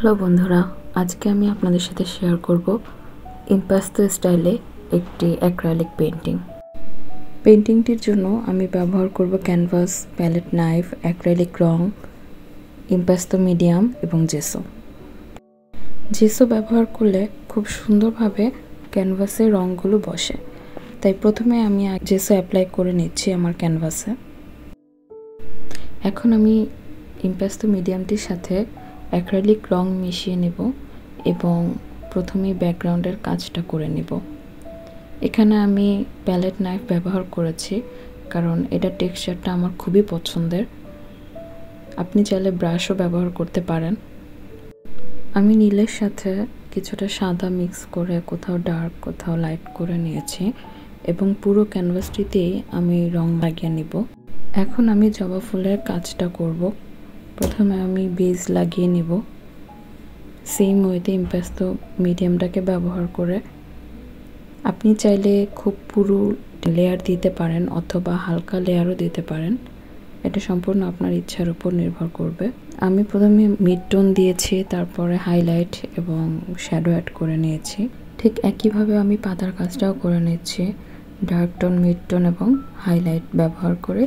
Hello বন্ধুরা, আজকে আমি আপনাদের সাথে শেয়ার করব ইম্পাস্তো স্টাইলে একটি অ্যাক্রিলিক পেন্টিং। পেন্টিংটির জন্য আমি ব্যবহার করব ক্যানভাস, প্যালেট নাইফ, অ্যাক্রিলিক রং, ইম্পাস্তো মিডিয়াম এবং জেসো। জেসো ব্যবহার করলে খুব সুন্দরভাবে ক্যানভাসের রঙগুলো বসে, তাই প্রথমে আমি জেসো অ্যাপ্লাই করে নিচ্ছি আমার ক্যানভাসে। এখন আমি ইম্পাস্তো মিডিয়ামটির সাথে অ্যাক্রিলিক রং মিশিয়ে নেব এবং প্রথমেই ব্যাকগ্রাউন্ডের কাজটা করে নেব। এখানে আমি প্যালেট নাইফ ব্যবহার করেছি কারণ এটা টেক্সচারটা আমার খুবই পছন্দের। আপনি চাইলে ব্রাশও ব্যবহার করতে পারেন। আমি নীলের সাথে কিছুটা সাদা মিক্স করে কোথাও ডার্ক কোথাও লাইট করে নিয়েছি এবং পুরো ক্যানভাসটিতেই আমি রং লাগিয়ে নেব। এখন আমি জবা ফুলের কাজটা করব। প্রথমে আমি বেজ লাগিয়ে নেব সেম ওয়েতে ইম্পাস্তো মিডিয়ামটাকে ব্যবহার করে। আপনি চাইলে খুব পুরো লেয়ার দিতে পারেন অথবা হালকা লেয়ারও দিতে পারেন, এটা সম্পূর্ণ আপনার ইচ্ছার উপর নির্ভর করবে। আমি প্রথমে মিড টোন দিয়েছি, তারপরে হাইলাইট এবং শ্যাডো অ্যাড করে নিয়েছি। ঠিক একইভাবে আমি পাতার কাজটাও করে নিচ্ছি, ডার্ক টোন, মিড টোন এবং হাইলাইট ব্যবহার করে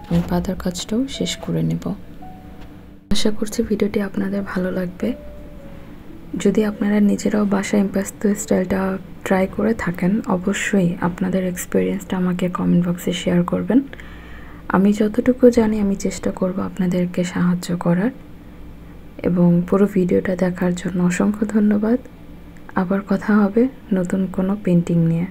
আমি পাতার কাজটাও শেষ করে নেব। আশা করছি ভিডিওটি আপনাদের ভালো লাগবে। যদি আপনারা নিজেরাও বাসায় ইম্পাস্তো স্টাইলটা ট্রাই করে থাকেন, অবশ্যই আপনাদের এক্সপিরিয়েন্সটা আমাকে কমেন্ট বক্সে শেয়ার করবেন। আমি যতটুকু জানি আমি চেষ্টা করব আপনাদেরকে সাহায্য করার। এবং পুরো ভিডিওটা দেখার জন্য অসংখ্য ধন্যবাদ। আবার কথা হবে নতুন কোনো পেন্টিং নিয়ে।